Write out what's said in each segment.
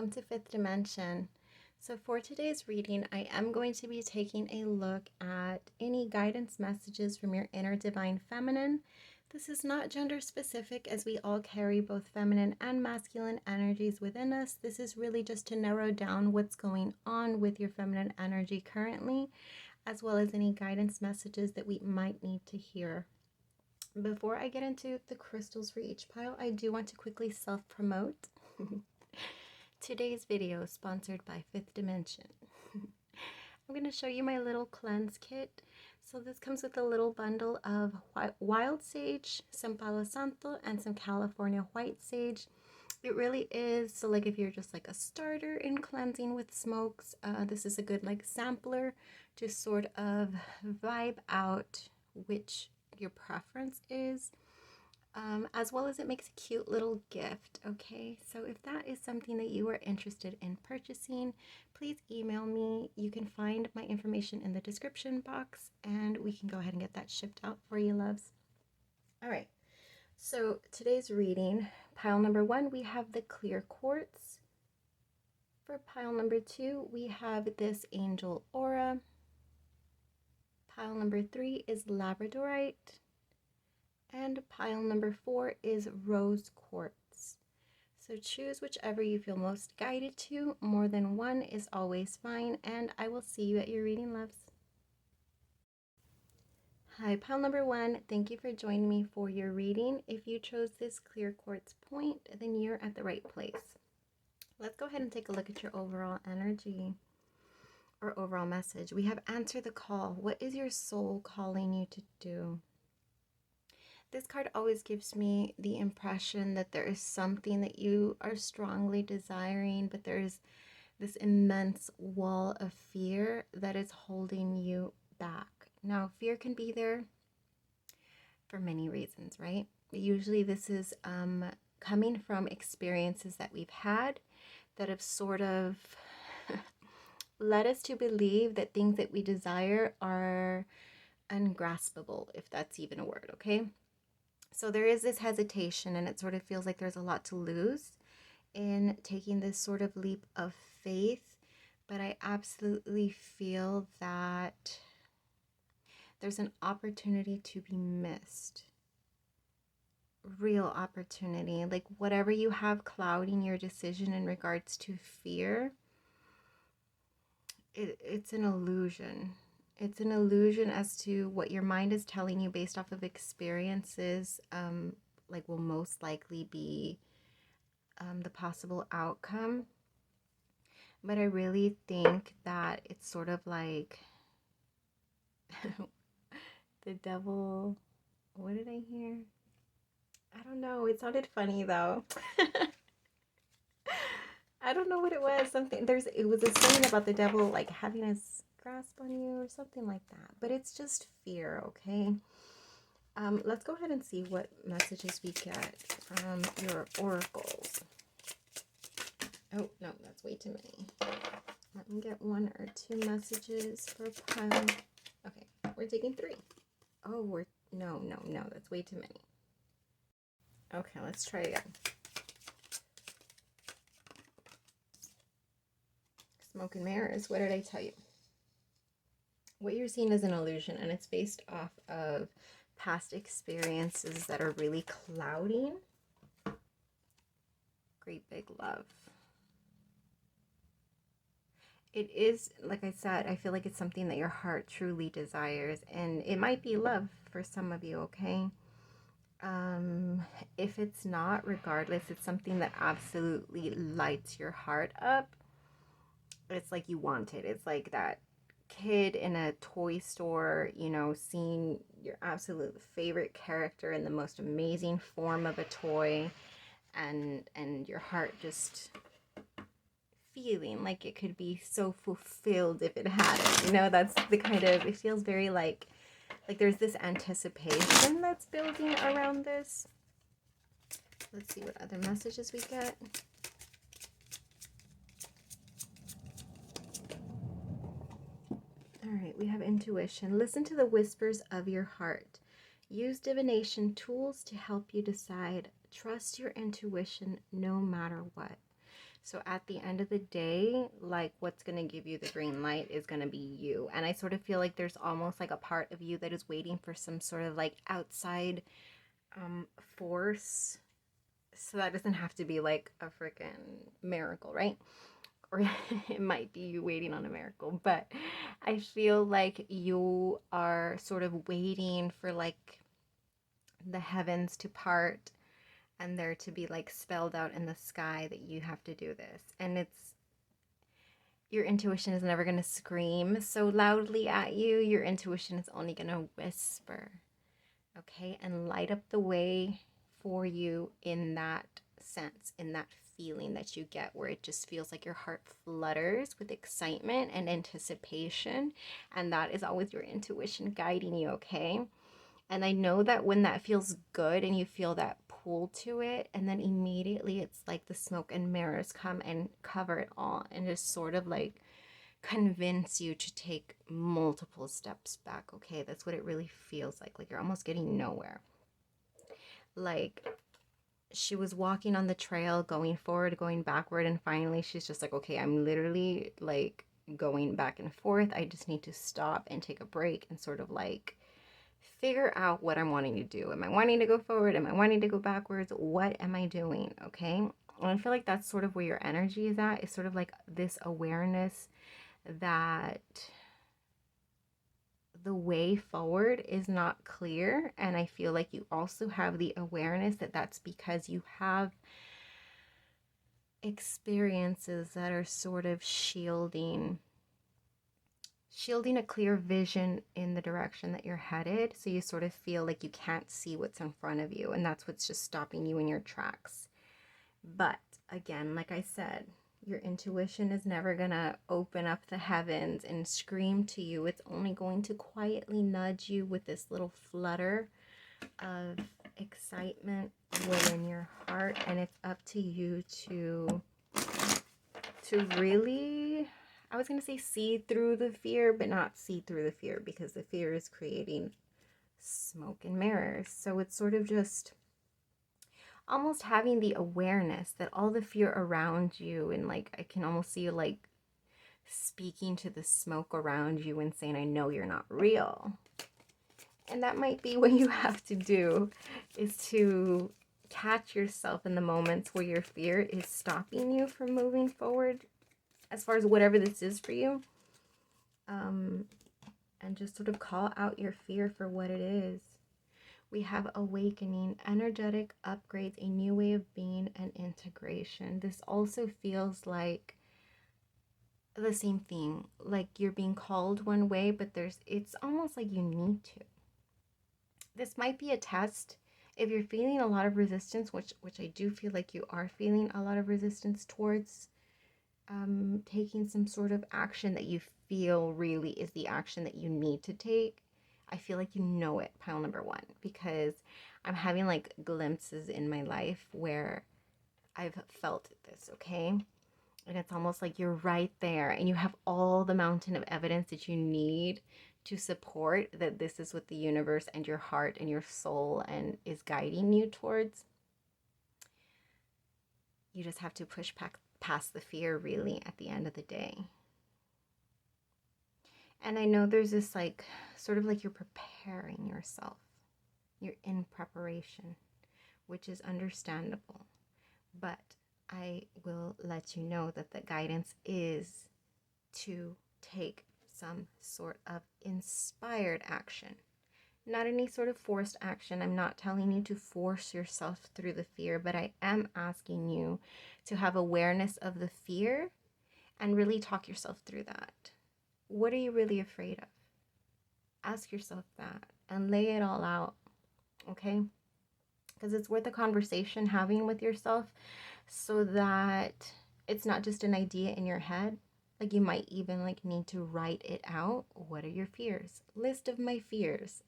welcome to Fifth Dimension. So for today's reading, I am going to be taking a look at any guidance messages from your inner divine feminine. This is not gender specific, as we all carry both feminine and masculine energies within us. This is really just to narrow down what's going on with your feminine energy currently, as well as any guidance messages that we might need to hear. Before I get into the crystals for each pile, I do want to quickly self-promote. Today's video is sponsored by Fifth Dimension. I'm going to show you my little cleanse kit. So this comes with a little bundle of wild sage, some Palo Santo, and some California white sage. It really is, so like if you're just like a starter in cleansing with smokes, this is a good like sampler to sort of vibe out which your preference is. As well as it makes a cute little gift, okay? So if that is something that you are interested in purchasing, please email me. You can find my information in the description box, and we can go ahead and get that shipped out for you, loves. All right, so today's reading, pile number 1, we have the clear quartz. For pile number 2, we have this angel aura. Pile number 3 is labradorite. And pile number 4 is rose quartz. So choose whichever you feel most guided to. More than one is always fine, and I will see you at your reading, loves. Hi, pile number 1. Thank you for joining me for your reading. If you chose this clear quartz point, then you're at the right place. Let's go ahead and take a look at your overall energy or overall message. We have answer the call. What is your soul calling you to do? This card always gives me the impression that there is something that you are strongly desiring, but there's this immense wall of fear that is holding you back. Now, fear can be there for many reasons, right? Usually this is coming from experiences that we've had that have sort of led us to believe that things that we desire are ungraspable, if that's even a word, okay? So there is this hesitation, and it sort of feels like there's a lot to lose in taking this sort of leap of faith. But I absolutely feel that there's an opportunity to be missed. Real opportunity. Like whatever you have clouding your decision in regards to fear, it's an illusion. It's an illusion as to what your mind is telling you based off of experiences, like will most likely be the possible outcome. But I really think that it's sort of like the devil. What did I hear? I don't know. It sounded funny though. I don't know what it was. It was a saying about the devil like having a grasp on you or something like that, but it's just fear, okay? Let's go ahead and see what messages we get from your oracles. Oh no, that's way too many. Let me get 1 or 2 messages per pile. Okay, we're taking 3. Oh, no, that's way too many. Okay, let's try again. Smoke and mirrors, what did I tell you? What you're seeing is an illusion, and it's based off of past experiences that are really clouding. Great big love. It is, like I said, I feel like it's something that your heart truly desires, and it might be love for some of you, okay? If it's not, regardless, it's something that absolutely lights your heart up. It's like you want it. It's like that kid in a toy store, you know, seeing your absolute favorite character in the most amazing form of a toy, and your heart just feeling like it could be so fulfilled if it had it. You know, that's the kind of, it feels very like there's this anticipation that's building around this. Let's see what other messages we get. All right, we have intuition. Listen to the whispers of your heart. Use divination tools to help you decide. Trust your intuition no matter what. So at the end of the day, like, what's going to give you the green light is going to be you. And I sort of feel like there's almost like a part of you that is waiting for some sort of like outside force. So that doesn't have to be like a freaking miracle, right? Or it might be you waiting on a miracle, but I feel like you are sort of waiting for like the heavens to part and there to be like spelled out in the sky that you have to do this. And it's, your intuition is never going to scream so loudly at you. Your intuition is only going to whisper, okay, and light up the way for you in that sense, in that feeling that you get, where it just feels like your heart flutters with excitement and anticipation. And that is always your intuition guiding you, okay? And I know that when that feels good and you feel that pull to it, and then immediately it's like the smoke and mirrors come and cover it all and just sort of like convince you to take multiple steps back, okay? That's what it really feels like you're almost getting nowhere. Like, she was walking on the trail, going forward, going backward, and finally she's just like, okay, I'm literally like going back and forth. I just need to stop and take a break and sort of like figure out what I'm wanting to do. Am I wanting to go forward? Am I wanting to go backwards? What am I doing? Okay. And I feel like that's sort of where your energy is at. It's sort of like this awareness that the way forward is not clear. And I feel like you also have the awareness that that's because you have experiences that are sort of shielding a clear vision in the direction that you're headed. So you sort of feel like you can't see what's in front of you, and that's what's just stopping you in your tracks. But again, like I said, your intuition is never gonna open up the heavens and scream to you. It's only going to quietly nudge you with this little flutter of excitement within your heart, and it's up to you to really, I was going to say see through the fear, but not see through the fear, because the fear is creating smoke and mirrors. So it's sort of just almost having the awareness that all the fear around you, and like I can almost see you like speaking to the smoke around you and saying, I know you're not real. And that might be what you have to do, is to catch yourself in the moments where your fear is stopping you from moving forward as far as whatever this is for you, and just sort of call out your fear for what it is. We have awakening, energetic upgrades, a new way of being, and integration. This also feels like the same thing, like you're being called one way, but it's almost like you need to. This might be a test. If you're feeling a lot of resistance, which I do feel like you are feeling a lot of resistance towards taking some sort of action that you feel really is the action that you need to take, I feel like you know it, pile number one, because I'm having like glimpses in my life where I've felt this, okay? And it's almost like you're right there and you have all the mountain of evidence that you need to support that this is what the universe and your heart and your soul and is guiding you towards. You just have to push past the fear, really, at the end of the day. And I know there's this like sort of like you're preparing yourself. You're in preparation, which is understandable. But I will let you know that the guidance is to take some sort of inspired action. Not any sort of forced action. I'm not telling you to force yourself through the fear, but I am asking you to have awareness of the fear and really talk yourself through that. What are you really afraid of? Ask yourself that and lay it all out, okay? Because it's worth a conversation having with yourself, so that it's not just an idea in your head. Like you might even like need to write it out. What are your fears? List of my fears.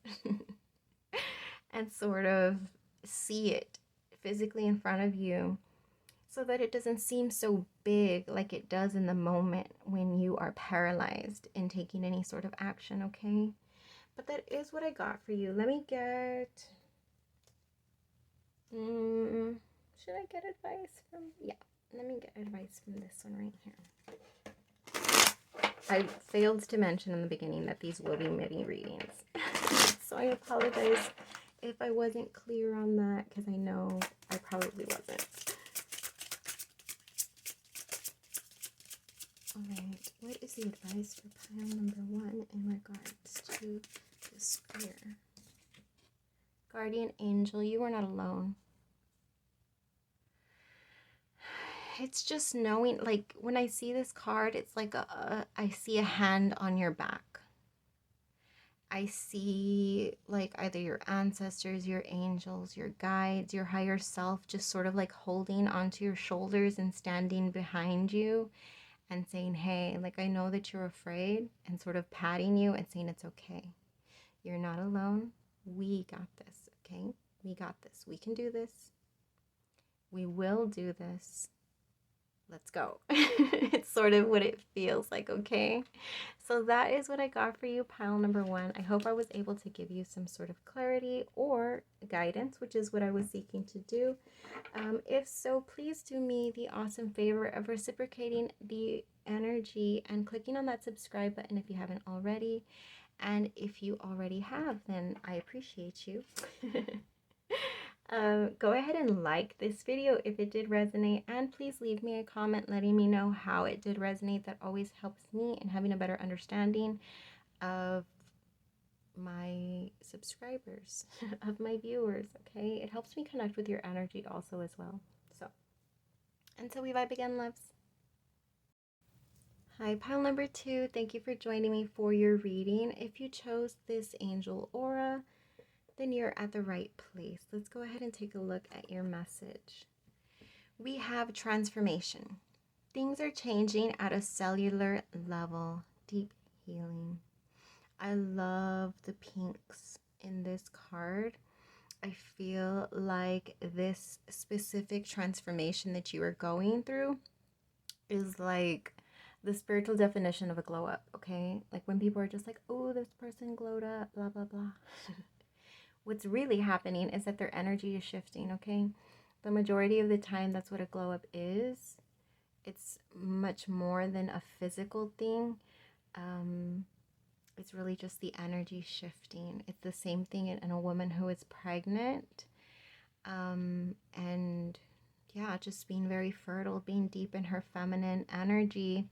And sort of see it physically in front of you, so that it doesn't seem so big like it does in the moment when you are paralyzed in taking any sort of action, okay? But that is what I got for you. Let me get... should I get advice from... Yeah. let me get advice from this one right here. I failed to mention in the beginning that these will be mini readings. So I apologize if I wasn't clear on that, because I know I probably wasn't. Alright, what is the advice for pile number 1 in regards to the square? Guardian angel, you are not alone. It's just knowing, like, when I see this card, it's like I see a hand on your back. I see, like, either your ancestors, your angels, your guides, your higher self, just sort of like holding onto your shoulders and standing behind you and saying, hey, like, I know that you're afraid, and sort of patting you and saying it's okay. You're not alone. We got this, okay? We got this. We can do this. We will do this. Let's go. It's sort of what it feels like, okay? So that is what I got for you, pile number 1. I hope I was able to give you some sort of clarity or guidance, which is what I was seeking to do. If so, please do me the awesome favor of reciprocating the energy and clicking on that subscribe button if you haven't already. And if you already have, then I appreciate you. Go ahead and like this video if it did resonate, and please leave me a comment letting me know how it did resonate. That always helps me in having a better understanding of my subscribers, of my viewers, okay? It helps me connect with your energy also as well. So, until we vibe again, loves. Hi, pile number 2. Thank you for joining me for your reading. If you chose this angel aura, then you're at the right place. Let's go ahead and take a look at your message. We have transformation. Things are changing at a cellular level. Deep healing. I love the pinks in this card. I feel like this specific transformation that you are going through is like the spiritual definition of a glow up, okay? Like when people are just like, oh, this person glowed up, blah, blah, blah. What's really happening is that their energy is shifting, okay? The majority of the time, that's what a glow up is. It's much more than a physical thing. It's really just the energy shifting. It's the same thing in a woman who is pregnant. And yeah, just being very fertile, being deep in her feminine energy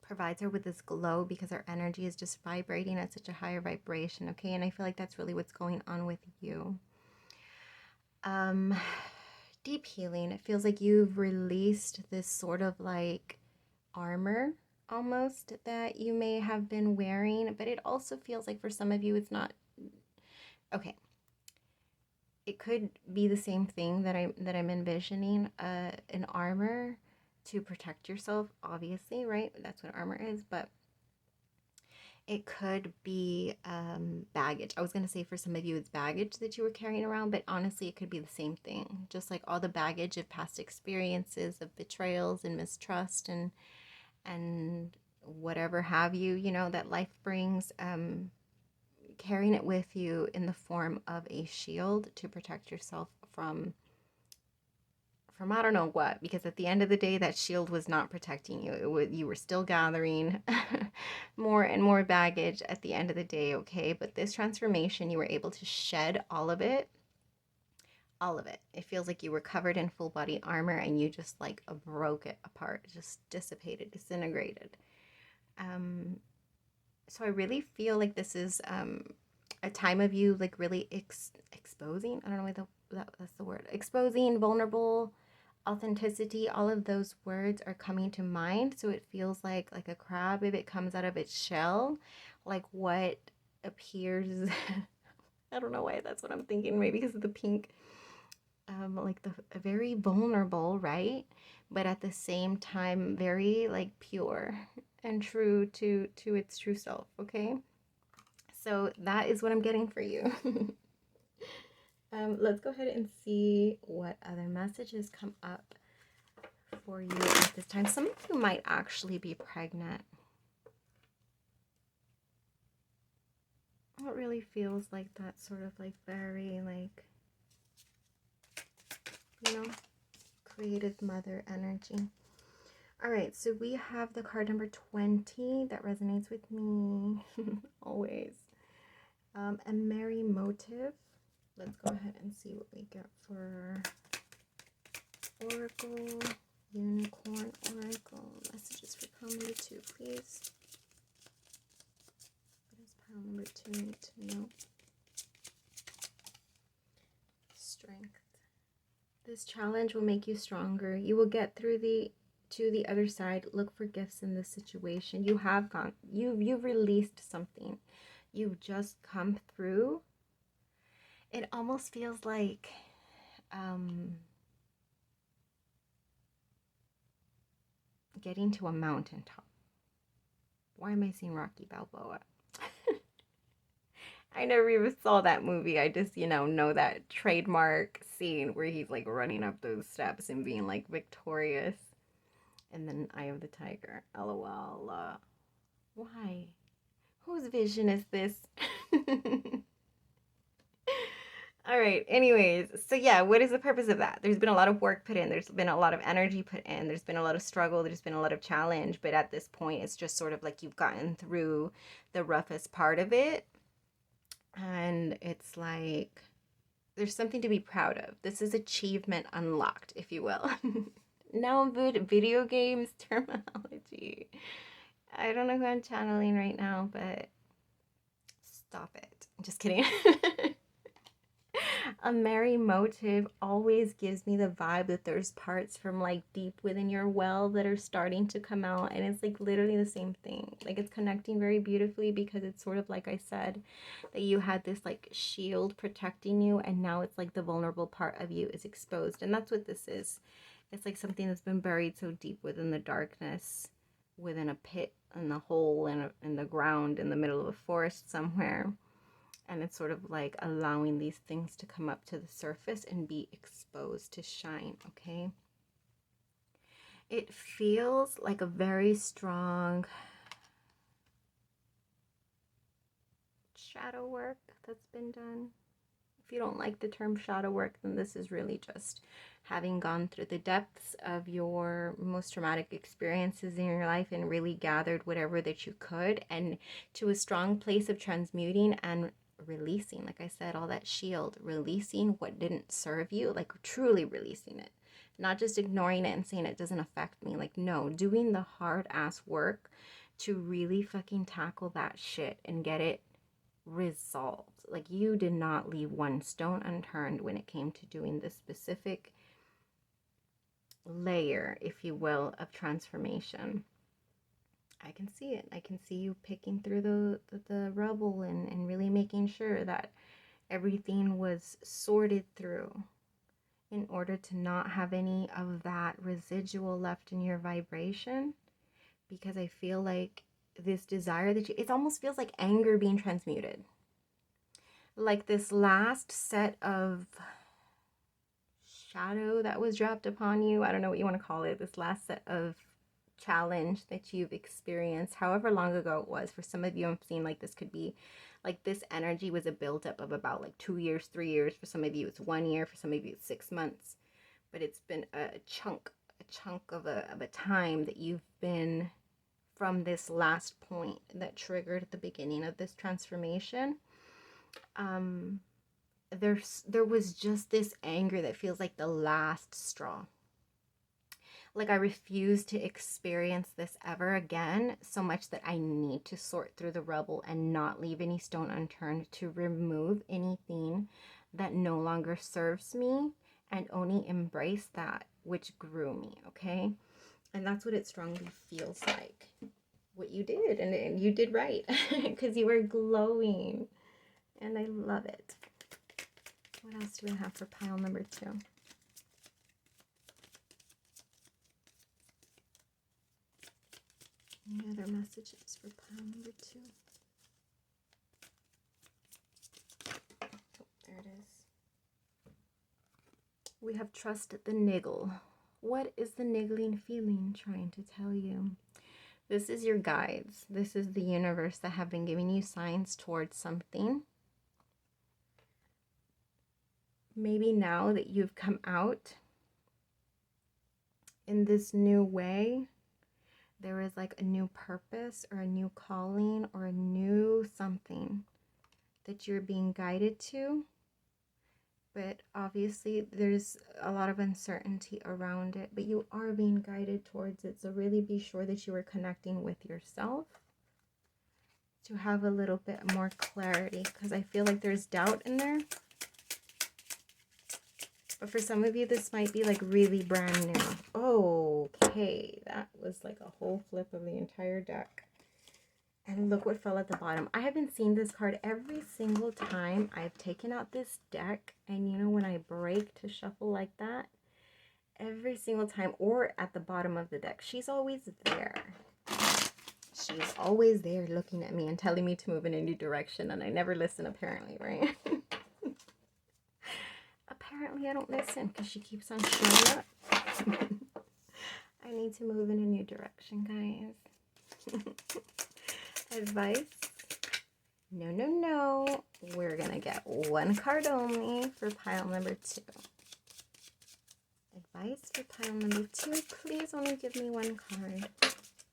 provides her with this glow because her energy is just vibrating at such a higher vibration, okay? And I feel like that's really what's going on with you. Deep healing. It feels like you've released this sort of like armor almost that you may have been wearing, but it also feels like for some of you it's not okay. It could be the same thing that I'm envisioning, an armor to protect yourself, obviously, right? That's what armor is, but it could be baggage. I was going to say for some of you it's baggage that you were carrying around, but honestly it could be the same thing. Just like all the baggage of past experiences, of betrayals and mistrust and whatever have you, you know, that life brings, carrying it with you in the form of a shield to protect yourself from I don't know what, because at the end of the day, that shield was not protecting you. You were still gathering more and more baggage at the end of the day, okay? But this transformation, you were able to shed all of it. All of it. It feels like you were covered in full body armor and you just like broke it apart, just dissipated, disintegrated. So I really feel like this is a time of you like really exposing, I don't know why that's the word, exposing, vulnerable, authenticity. All of those words are coming to mind. So it feels like a crab, if it comes out of its shell, like what appears I don't know why that's what I'm thinking, maybe because of the pink, like very vulnerable, right? But at the same time very like pure and true to its true self, okay? So that is what I'm getting for you. Let's go ahead and see what other messages come up for you at this time. Some of you might actually be pregnant. It really feels like that sort of like very like, you know, creative mother energy. All right, so we have the card number 20 that resonates with me always. A merry motive. Let's go ahead and see what we get for Oracle, Unicorn, Oracle. Messages for pile number 2, please. What does pile number 2 need to know? Strength. This challenge will make you stronger. You will get through to the other side. Look for gifts in this situation. You have gone, you've released something. You've just come through. It almost feels like getting to a mountaintop. Why am I seeing Rocky Balboa? I never even saw that movie. I just, know that trademark scene where he's like running up those steps and being like victorious. And then Eye of the Tiger. LOL. Why? Whose vision is this? All right. Anyways, so yeah, what is the purpose of that? There's been a lot of work put in. There's been a lot of energy put in. There's been a lot of struggle. There's been a lot of challenge. But at this point, it's just sort of like you've gotten through the roughest part of it. And it's like there's something to be proud of. This is achievement unlocked, if you will. Now, video games terminology. I don't know who I'm channeling right now, but stop it. I'm just kidding. A merry motive always gives me the vibe that there's parts from like deep within your well that are starting to come out, and it's like literally the same thing. Like it's connecting very beautifully because it's sort of like I said, that you had this like shield protecting you, and now it's like the vulnerable part of you is exposed. And that's what this is. It's like something that's been buried so deep within the darkness, within a pit, in a hole, in the ground, in the middle of a forest somewhere. And it's sort of like allowing these things to come up to the surface and be exposed to shine, okay? It feels like a very strong shadow work that's been done. If you don't like the term shadow work, then this is really just having gone through the depths of your most traumatic experiences in your life and really gathered whatever that you could, and to a strong place of transmuting and releasing, like I said, all that shield, releasing what didn't serve you, like truly releasing it, not just ignoring it and saying it doesn't affect me. Like, no, doing the hard ass work to really fucking tackle that shit and get it resolved. Like, you did not leave one stone unturned when it came to doing this specific layer, if you will, of transformation. I can see it. I can see you picking through the rubble and really making sure that everything was sorted through in order to not have any of that residual left in your vibration. Because I feel like this desire that it almost feels like anger being transmuted. Like this last set of shadow that was dropped upon you. I don't know what you want to call it. This last set of challenge that you've experienced, however long ago it was. For some of you, I'm seeing like this could be like this energy was a buildup of about like 2 years, 3 years. For some of you, it's 1 year. For some of you, it's 6 months. But it's been a chunk of a time that you've been from this last point that triggered the beginning of this transformation. There was just this anger that feels like the last straw. Like, I refuse to experience this ever again, so much that I need to sort through the rubble and not leave any stone unturned to remove anything that no longer serves me and only embrace that which grew me, okay? And that's what it strongly feels like. What you did, and you did right, because you were glowing, and I love it. What else do we have for pile number 2? Any other messages for pile number 2? Oh, there it is. We have trust the niggle. What is the niggling feeling trying to tell you? This is your guides. This is the universe that have been giving you signs towards something. Maybe now that you've come out in this new way, there is like a new purpose or a new calling or a new something that you're being guided to. But obviously there's a lot of uncertainty around it, but you are being guided towards it. So really be sure that you are connecting with yourself to have a little bit more clarity, because I feel like there's doubt in there. But for some of you, this might be like really brand new. Okay, that was like a whole flip of the entire deck. And look what fell at the bottom. I have been seeing this card every single time I've taken out this deck. And you know, when I break to shuffle like that, every single time, or at the bottom of the deck, she's always there. She's always there looking at me and telling me to move in a new direction. And I never listen, apparently, right? Apparently I don't listen because she keeps on showing up. I need to move in a new direction, guys. Advice? No, no, no. We're going to get one card only for pile number 2. Advice for pile number 2. Please only give me one card.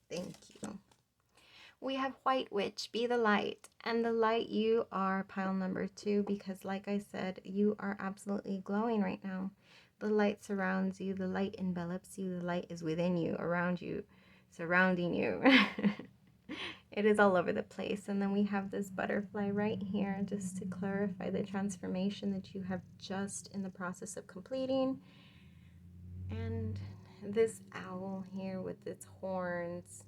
Thank you. We have White Witch, be the light. And the light, you are pile number 2, because like I said, you are absolutely glowing right now. The light surrounds you. The light envelops you. The light is within you, around you, surrounding you. It is all over the place. And then we have this butterfly right here, just to clarify the transformation that you have just in the process of completing. And this owl here with its horns,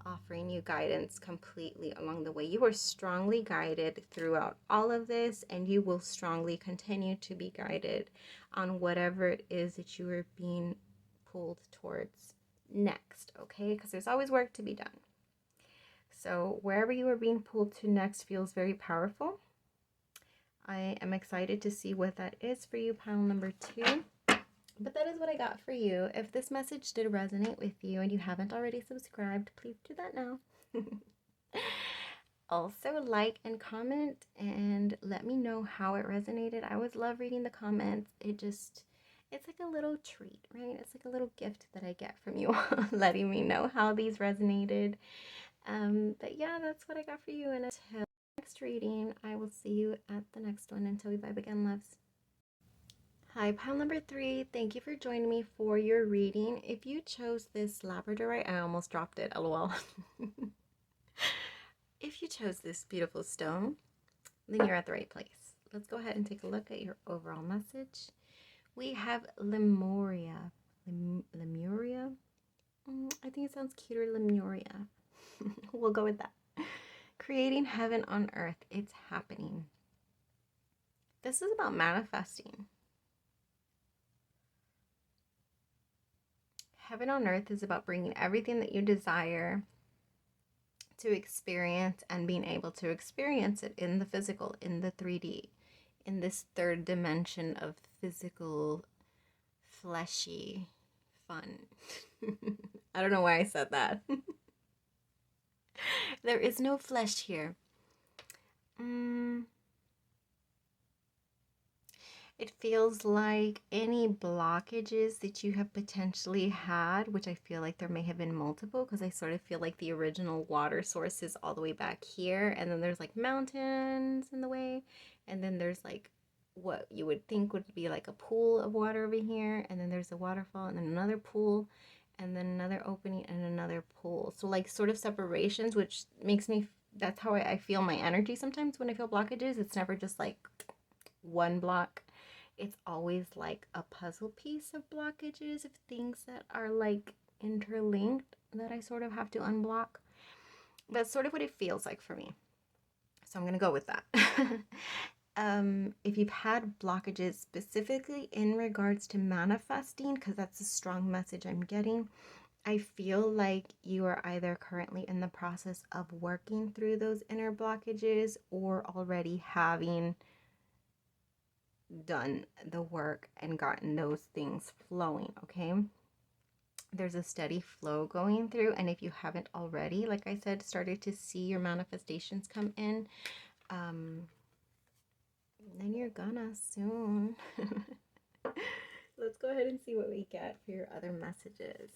offering you guidance completely along the way. You are strongly guided throughout all of this, and you will strongly continue to be guided on whatever it is that you are being pulled towards next, okay? Because there's always work to be done. So wherever you are being pulled to next feels very powerful. I am excited to see what that is for you, pile number 2. But that is what I got for you. If this message did resonate with you and you haven't already subscribed, please do that now. Also, like and comment and let me know how it resonated. I always love reading the comments. It's like a little treat, right? It's like a little gift that I get from you all, letting me know how these resonated. But yeah, that's what I got for you. And until next reading, I will see you at the next one. Until we vibe again, loves. Hi, pile number 3. Thank you for joining me for your reading. If you chose this labradorite, I almost dropped it, lol. If you chose this beautiful stone, then you're at the right place. Let's go ahead and take a look at your overall message. We have Lemuria. Lemuria? I think it sounds cuter, Lemuria. We'll go with that. Creating heaven on earth. It's happening. This is about manifesting. Heaven on earth is about bringing everything that you desire to experience and being able to experience it in the physical, in the 3D, in this 3rd dimension of physical, fleshy fun. I don't know why I said that. There is no flesh here. It feels like any blockages that you have potentially had, which I feel like there may have been multiple, because I sort of feel like the original water source is all the way back here, and then there's like mountains in the way, and then there's like what you would think would be like a pool of water over here, and then there's a waterfall, and then another pool, and then another opening, and another pool. So like sort of separations, which makes me, that's how I feel my energy sometimes when I feel blockages. It's never just like one block. It's always like a puzzle piece of blockages, of things that are like interlinked that I sort of have to unblock. That's sort of what it feels like for me. So I'm going to go with that. If you've had blockages specifically in regards to manifesting, because that's a strong message I'm getting, I feel like you are either currently in the process of working through those inner blockages or already having done the work and gotten those things flowing, okay? There's a steady flow going through, and if you haven't already, like I said, started to see your manifestations come in, then you're gonna soon. let's go ahead and see what we get for your other messages.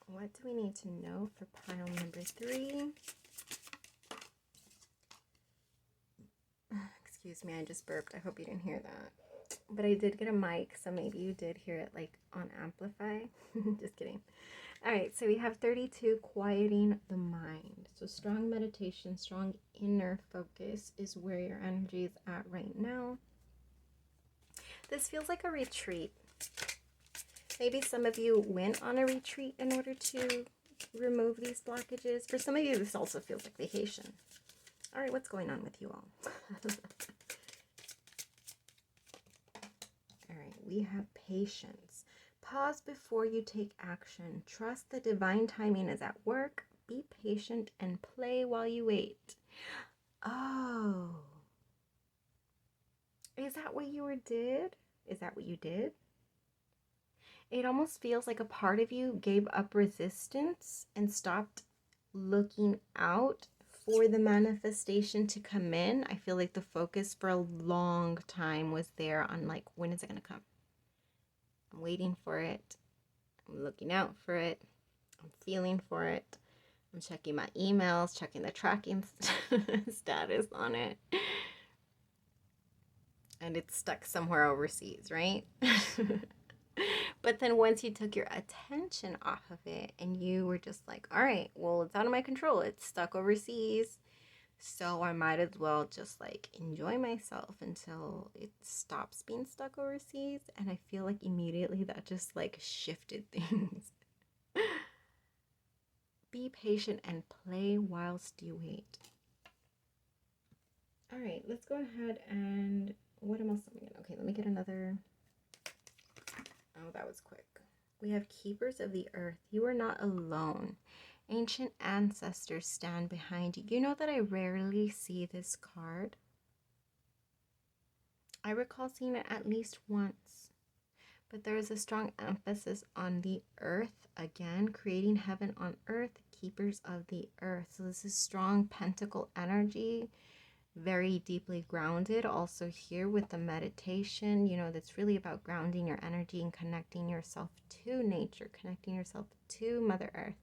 What do we need to know for pile number 3? Excuse me, I just burped. I hope you didn't hear that. But I did get a mic, so maybe you did hear it like on amplify. Just kidding. All right, so we have 32, quieting the mind. So strong meditation, strong inner focus is where your energy is at right now. This feels like a retreat. Maybe some of you went on a retreat in order to remove these blockages. For some of you, this also feels like vacation. All right, what's going on with you all? All right, we have patience. Pause before you take action. Trust the divine timing is at work. Be patient and play while you wait. Oh. Is that what you did? Is that what you did? It almost feels like a part of you gave up resistance and stopped looking out for the manifestation to come in. I feel like the focus for a long time was there on like, when is it going to come? I'm waiting for it. I'm looking out for it. I'm feeling for it. I'm checking my emails, checking the tracking status on it. And it's stuck somewhere overseas, right? But then once you took your attention off of it and you were just like, all right, well, it's out of my control. It's stuck overseas. So I might as well just like enjoy myself until it stops being stuck overseas. And I feel like immediately that just like shifted things. Be patient and play whilst you wait. All right, let's go ahead and what else am I getting? Okay, let me get another. Oh, that was quick. We have keepers of the earth. You are not alone. Ancient ancestors stand behind you. You know that I rarely see this card. I recall seeing it at least once. But there is a strong emphasis on the earth again, creating heaven on earth, keepers of the earth. So this is strong pentacle energy, very deeply grounded. Also here with the meditation, you know, that's really about grounding your energy and connecting yourself to nature, connecting yourself to Mother Earth.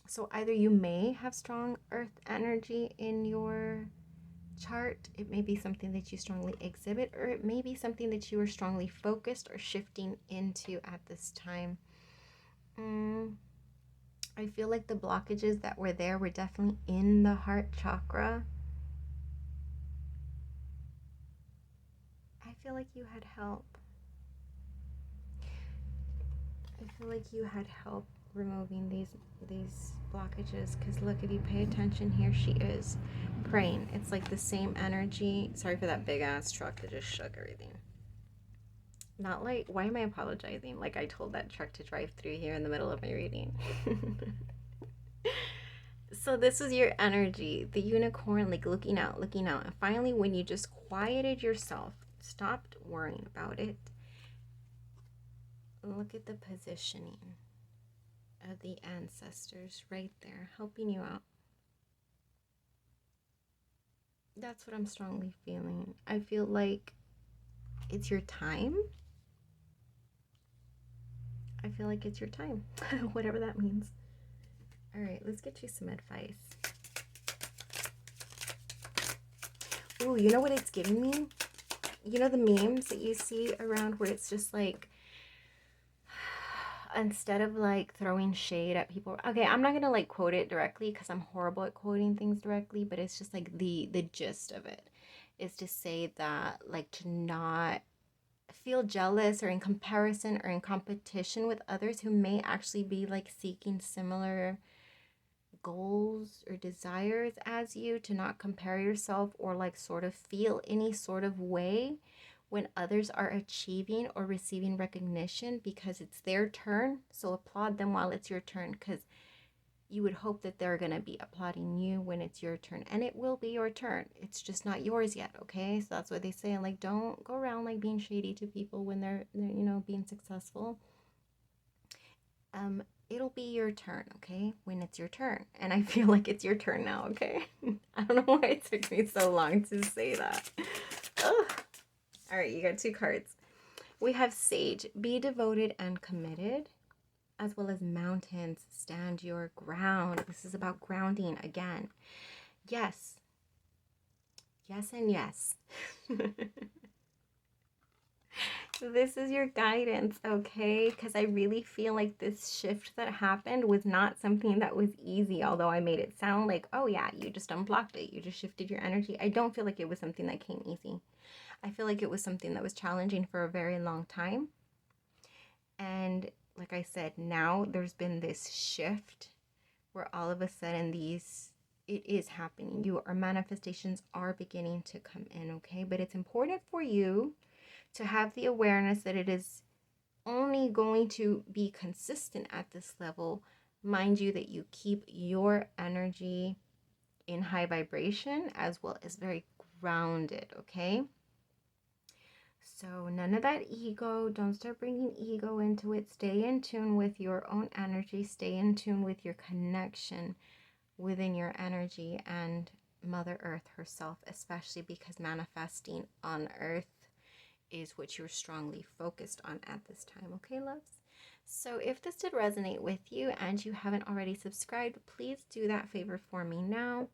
So either you may have strong earth energy in your chart, it may be something that you strongly exhibit, or it may be something that you are strongly focused or shifting into at this time. I feel like the blockages that were there were definitely in the heart chakra. I feel like you had help. I feel like you had help removing these blockages, because look, if you pay attention here, she is praying. It's like the same energy. Sorry for that big ass truck that just shook everything. Not like, why am I apologizing? Like I told that truck to drive through here in the middle of my reading. So this is your energy, the unicorn, like looking out. And finally, when you just quieted yourself, stopped worrying about it, look at the positioning of the ancestors right there, helping you out. That's what I'm strongly feeling. I feel like it's your time. I feel like it's your time, whatever that means. All right, let's get you some advice. Ooh, you know what it's giving me? You know the memes that you see around where it's just like, instead of like throwing shade at people. Okay, I'm not gonna like quote it directly because I'm horrible at quoting things directly, but it's just like the gist of it is to say that like to not feel jealous or in comparison or in competition with others who may actually be like seeking similar goals or desires as you, to not compare yourself or like sort of feel any sort of way when others are achieving or receiving recognition, because it's their turn. So applaud them while it's your turn, because you would hope that they're going to be applauding you when it's your turn, and it will be your turn. It's just not yours yet. Okay, so that's what they say. Like, don't go around like being shady to people when they're you know, being successful. It'll be your turn, okay, when it's your turn. And I feel like it's your turn now. Okay. I don't know why it took me so long to say that. Ugh. All right, you got 2 cards. We have Sage, be devoted and committed, as well as Mountains, stand your ground. This is about grounding again. Yes. Yes and yes. This is your guidance, okay? Because I really feel like this shift that happened was not something that was easy, although I made it sound like, oh yeah, you just unblocked it. You just shifted your energy. I don't feel like it was something that came easy. I feel like it was something that was challenging for a very long time. And like I said, now there's been this shift where all of a sudden it is happening. Our manifestations are beginning to come in, okay? But it's important for you to have the awareness that it is only going to be consistent at this level. Mind you, that you keep your energy in high vibration as well as very grounded, okay? So none of that ego. Don't start bringing ego into it. Stay in tune with your own energy. Stay in tune with your connection within your energy and Mother Earth herself, especially because manifesting on Earth is what you're strongly focused on at this time, okay, loves? So if this did resonate with you and you haven't already subscribed, please do that favor for me now,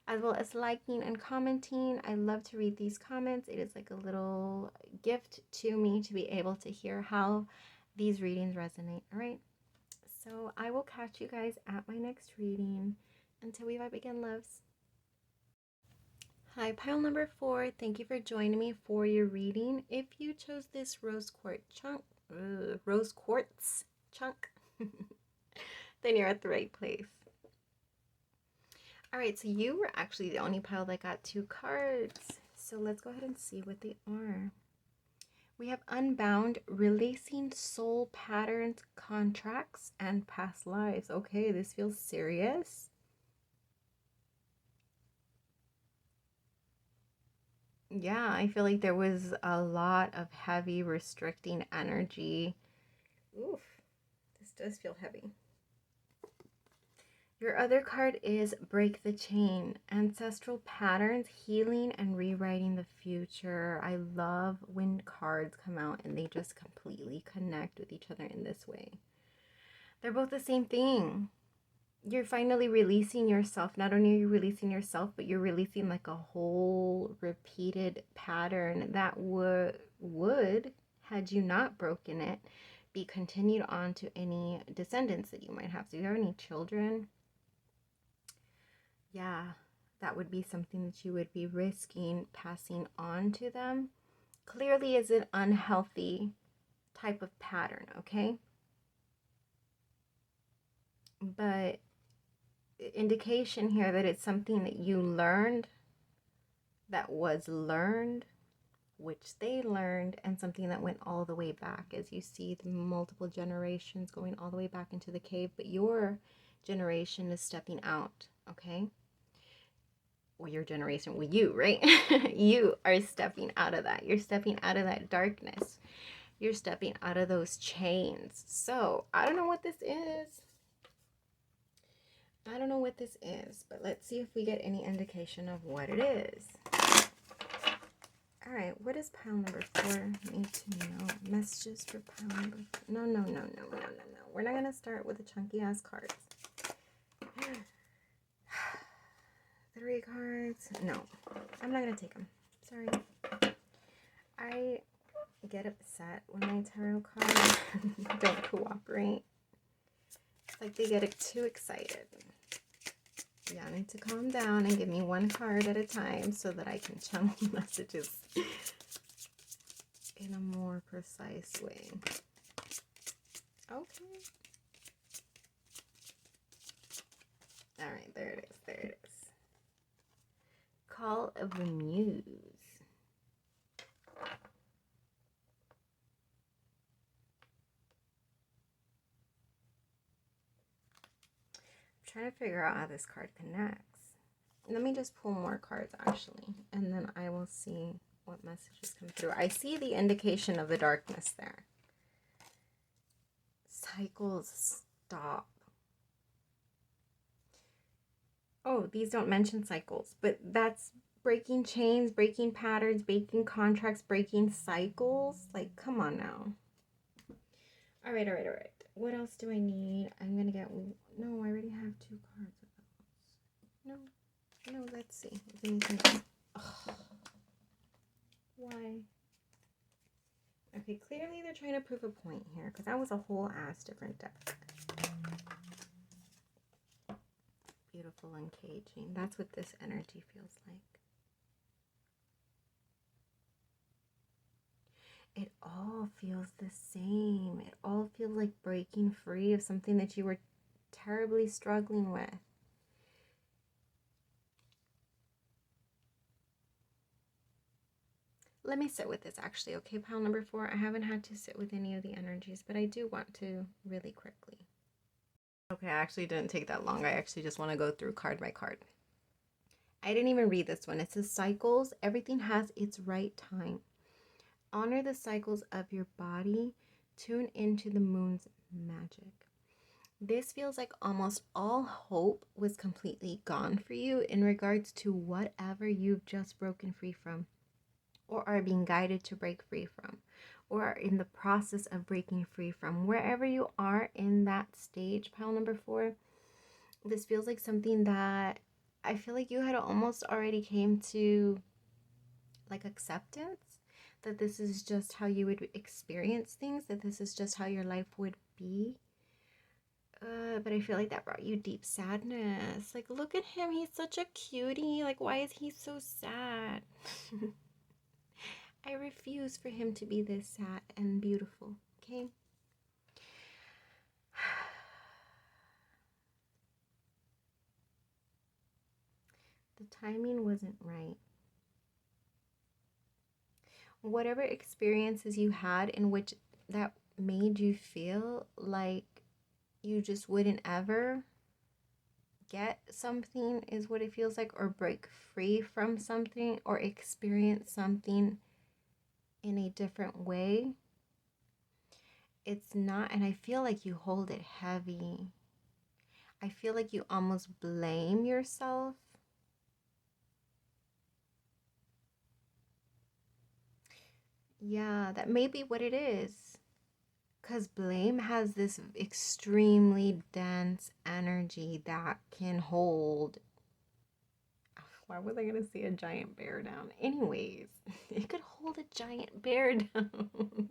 as well as liking and commenting. I love to read these comments. It is like a little gift to me to be able to hear how these readings resonate. All right, so I will catch you guys at my next reading. Until we vibe again, loves. Hi, pile number 4. Thank you for joining me for your reading. If you chose this rose quartz chunk, then you're at the right place. All right, so you were actually the only pile that got 2 cards. So let's go ahead and see what they are. We have Unbound, releasing soul patterns, contracts, and past lives. Okay, this feels serious. Yeah, I feel like there was a lot of heavy restricting energy. Oof, this does feel heavy. Your other card is Break the Chain, ancestral patterns, healing and rewriting the future. I love when cards come out and they just completely connect with each other in this way. They're both the same thing. You're finally releasing yourself. Not only are you releasing yourself, but you're releasing like a whole repeated pattern that would, had you not broken it, be continued on to any descendants that you might have. So if you have any children, yeah, that would be something that you would be risking passing on to them. Clearly is an unhealthy type of pattern, okay? But indication here that it's something that you learned, that was learned, which they learned, and something that went all the way back, as you see the multiple generations going all the way back into the cave. But your generation is stepping out, okay? Well, your generation, well, you, right? You are stepping out of that. You're stepping out of that darkness. You're stepping out of those chains. So I don't know what this is. I don't know what this is, but let's see if we get any indication of what it is. All right, what does pile number 4 need to know? Messages for pile number 4. No. We're not going to start with the chunky ass cards. 3 cards. No, I'm not going to take them. Sorry. I get upset when my tarot cards don't cooperate. It's like they get too excited. Yeah, I need to calm down and give me 1 card at a time so that I can channel messages in a more precise way. Okay. All right, there it is. There it is. Call of the Muse. Trying to figure out how this card connects. Let me just pull more cards actually, and then I will see what messages come through. I see the indication of the darkness there. Cycles stop. Oh, these don't mention cycles, but that's breaking chains, breaking patterns, breaking contracts, breaking cycles. Like, come on now. All right. What else do I need? I'm going to get... No, I already have 2 cards of those. No, let's see. If anything else. Oh, why? Okay, clearly they're trying to prove a point here, because that was a whole ass different deck. Beautiful and caging. That's what this energy feels like. It all feels the same. It all feels like breaking free of something that you were terribly struggling with. Let me sit with this actually, okay, pile number 4. I haven't had to sit with any of the energies, but I do want to really quickly. Okay, I actually didn't take that long. I actually just want to go through card by card. I didn't even read this one. It says cycles. Everything has its right time. Honor the cycles of your body. Tune into the moon's magic. This feels like almost all hope was completely gone for you in regards to whatever you've just broken free from, or are being guided to break free from, or are in the process of breaking free from. Wherever you are in that stage, pile number 4, this feels like something that I feel like you had almost already came to, like, acceptance, that this is just how you would experience things, that this is just how your life would be. But I feel like that brought you deep sadness. Like, look at him. He's such a cutie. Like, why is he so sad? I refuse for him to be this sad and beautiful, okay? The timing wasn't right. Whatever experiences you had in which that made you feel like you just wouldn't ever get something is what it feels like, or break free from something, or experience something in a different way. It's not, and I feel like you hold it heavy. I feel like you almost blame yourself. Yeah, that may be what it is. Because blame has this extremely dense energy that can hold... Why was I going to see a giant bear down? Anyways, it could hold a giant bear down.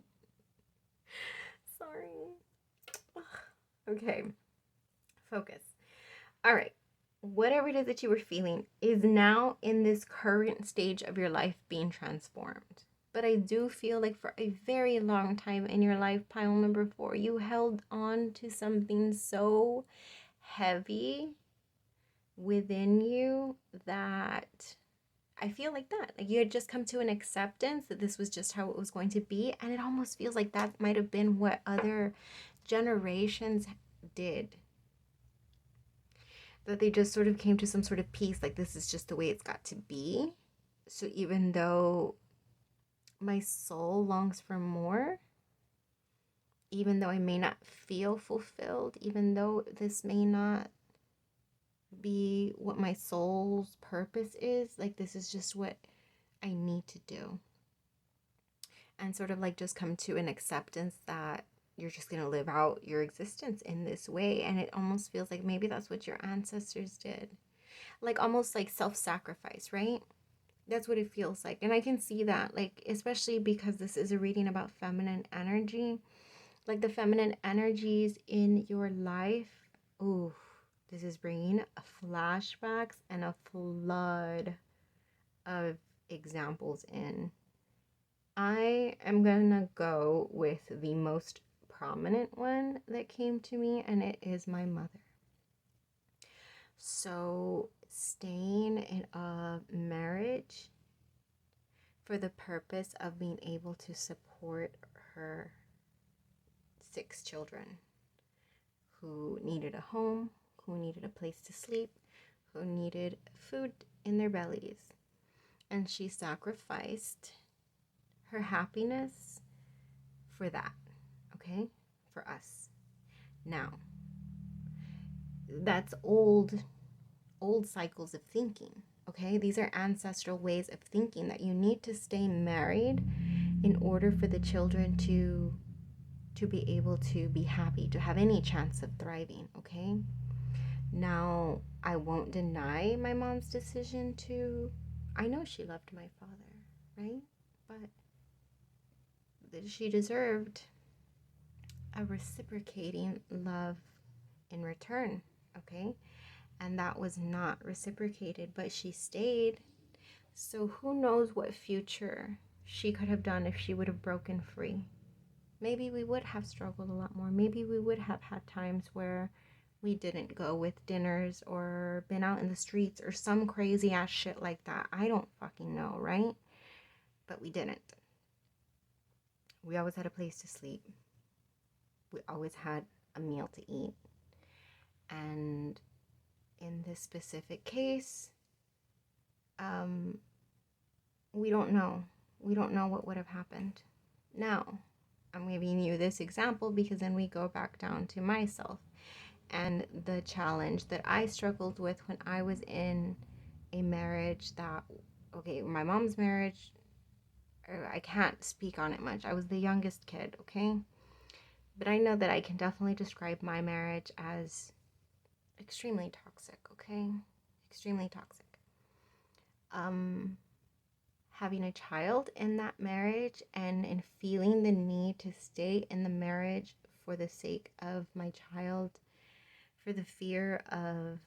Sorry. Okay. Focus. All right. Whatever it is that you were feeling is now in this current stage of your life being transformed. But I do feel like for a very long time in your life, pile number 4, you held on to something so heavy within you that I feel like you had just come to an acceptance that this was just how it was going to be. And it almost feels like that might have been what other generations did. That they just sort of came to some sort of peace, like this is just the way it's got to be. So even though my soul longs for more, even though I may not feel fulfilled, even though this may not be what my soul's purpose is, like this is just what I need to do. And sort of like just come to an acceptance that you're just going to live out your existence in this way. And it almost feels like maybe that's what your ancestors did. Like almost like self-sacrifice, right? That's what it feels like. And I can see that, like, especially because this is a reading about feminine energy. Like the feminine energies in your life. Ooh, this is bringing flashbacks and a flood of examples in. I am going to go with the most prominent one that came to me, and it is my mother. So staying in a marriage for the purpose of being able to support her 6 children who needed a home, who needed a place to sleep, who needed food in their bellies. And she sacrificed her happiness for that, okay? For us. Now, that's old cycles of thinking. Okay, these are ancestral ways of thinking that you need to stay married in order for the children to be able to be happy, to have any chance of thriving. Okay, now I won't deny my mom's decision to, I know she loved my father, right? But she deserved a reciprocating love in return. Okay, and that was not reciprocated, but she stayed. So who knows what future she could have done if she would have broken free. Maybe we would have struggled a lot more. Maybe we would have had times where we didn't go with dinners or been out in the streets or some crazy ass shit like that. I don't fucking know, right? But we didn't. We always had a place to sleep. We always had a meal to eat. And in this specific case, we don't know. We don't know what would have happened. Now, I'm giving you this example because then we go back down to myself and the challenge that I struggled with when I was in a marriage that, okay, my mom's marriage, I can't speak on it much. I was the youngest kid, okay? But I know that I can definitely describe my marriage as extremely toxic, okay? Extremely toxic. Having a child in that marriage and feeling the need to stay in the marriage for the sake of my child, for the fear of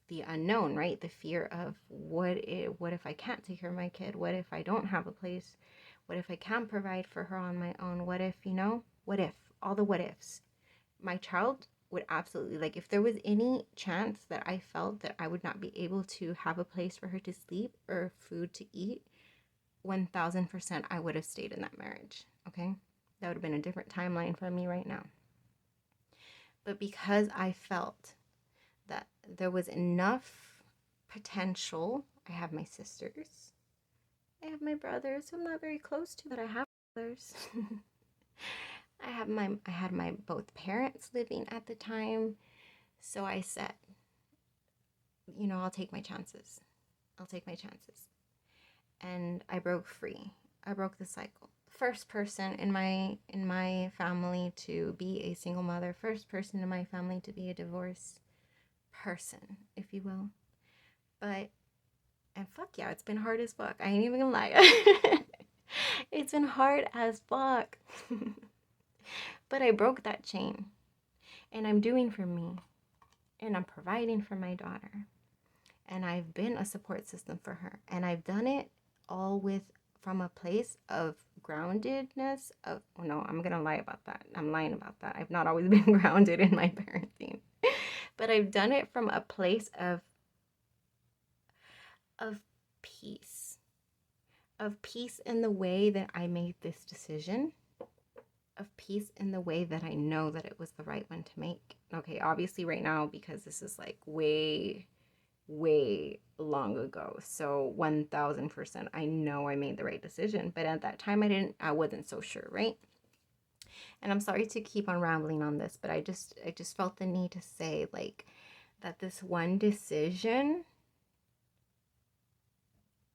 the unknown, right? The fear of what if I can't take care of my kid? What if I don't have a place? What if I can't provide for her on my own? What if, what if? All the what ifs. My child would absolutely, like, if there was any chance that I felt that I would not be able to have a place for her to sleep or food to eat, 1000% I would have stayed in that marriage, okay? That would have been a different timeline for me right now. But because I felt that there was enough potential, I have my sisters, I have my brothers who I'm not very close to, but I have brothers. I had my both parents living at the time. So I said, I'll take my chances. I'll take my chances. And I broke free. I broke the cycle. First person in my family to be a single mother. First person in my family to be a divorced person, if you will. And fuck yeah, it's been hard as fuck. I ain't even gonna lie. It's been hard as fuck. But I broke that chain, and I'm doing for me, and I'm providing for my daughter, and I've been a support system for her, and I've done it all from a place of groundedness. No, I'm gonna lie about that. I'm lying about that. I've not always been grounded in my parenting, but I've done it from a place of peace in the way that I made this decision. Of peace in the way that I know that it was the right one to make. Okay, obviously right now, because this is like way, way long ago. So 1000% I know I made the right decision. But at that time I wasn't so sure, right? And I'm sorry to keep on rambling on this, but I just felt the need to say, like, that this one decision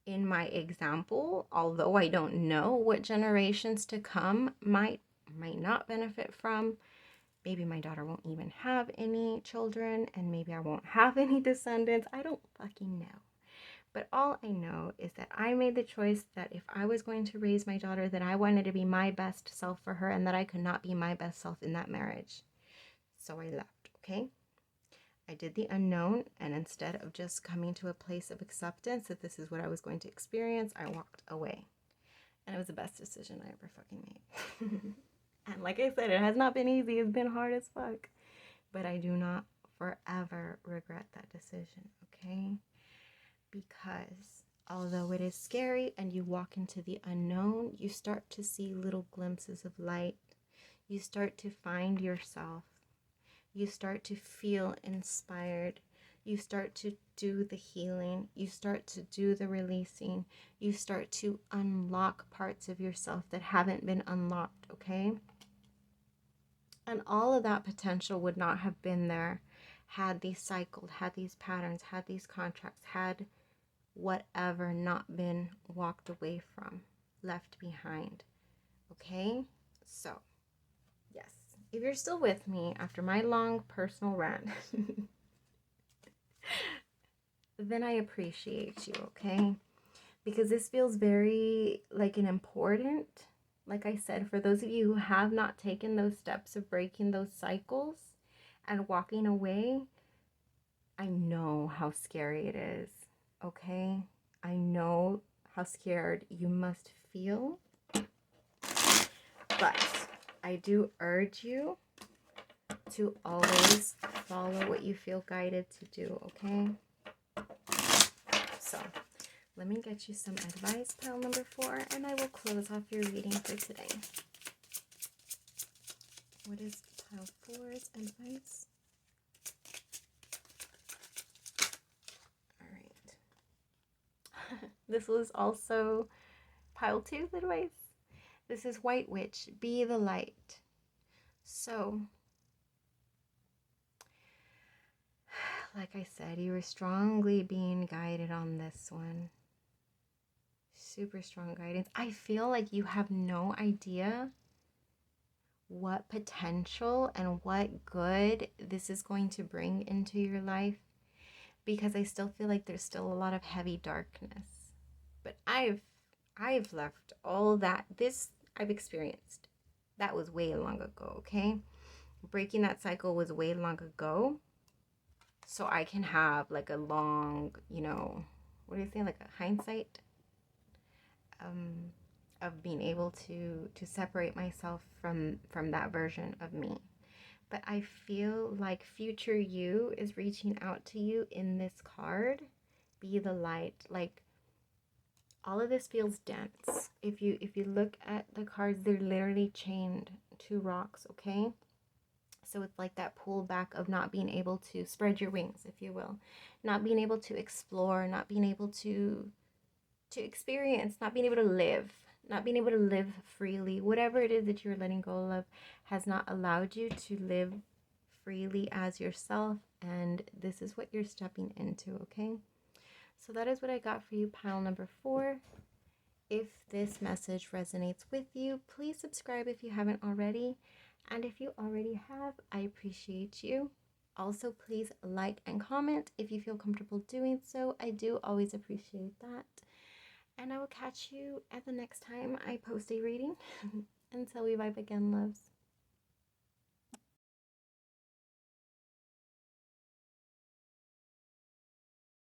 in my example, although I don't know what generations to come might not benefit from. Maybe my daughter won't even have any children, and maybe I won't have any descendants. I don't fucking know. But all I know is that I made the choice that if I was going to raise my daughter, that I wanted to be my best self for her, and that I could not be my best self in that marriage. So I left, okay? I did the unknown, and instead of just coming to a place of acceptance that this is what I was going to experience, I walked away. And it was the best decision I ever fucking made. And like I said, it has not been easy. It's been hard as fuck. But I do not forever regret that decision, okay? Because although it is scary and you walk into the unknown, you start to see little glimpses of light. You start to find yourself. You start to feel inspired. You start to do the healing. You start to do the releasing. You start to unlock parts of yourself that haven't been unlocked, okay? And all of that potential would not have been there had these cycles, had these patterns, had these contracts, had whatever not been walked away from, left behind. Okay? So, yes. If you're still with me after my long personal rant, then I appreciate you, okay? Because this feels very like an important, like I said, for those of you who have not taken those steps of breaking those cycles and walking away, I know how scary it is, okay? I know how scared you must feel, but I do urge you to always follow what you feel guided to do, okay? So, let me get you some advice, pile number 4, and I will close off your reading for today. What is pile 4's advice? All right. This was also pile 2's advice. This is White Witch, be the light. So, like I said, you were strongly being guided on this one. Super strong guidance. I feel like you have no idea what potential and what good this is going to bring into your life, because I still feel like there's still a lot of heavy darkness. But I've left all that. This I've experienced. That was way long ago, okay? Breaking that cycle was way long ago. So I can have like a long, you know, what do you say, like a hindsight of being able to separate myself from that version of me. But I feel like future you is reaching out to you in this card. Be the light. Like, all of this feels dense. If you look at the cards, they're literally chained to rocks, okay? So it's like that pullback of not being able to spread your wings, if you will. Not being able to explore, not being able to experience, not being able to live, not being able to live freely. Whatever it is that you're letting go of has not allowed you to live freely as yourself, and this is what you're stepping into, okay? So that is what I got for you, pile number 4. If this message resonates with you, please subscribe if you haven't already. And if you already have, I appreciate you. Also, please like and comment if you feel comfortable doing so. I do always appreciate that. And I will catch you at the next time I post a reading. Until we vibe again, loves.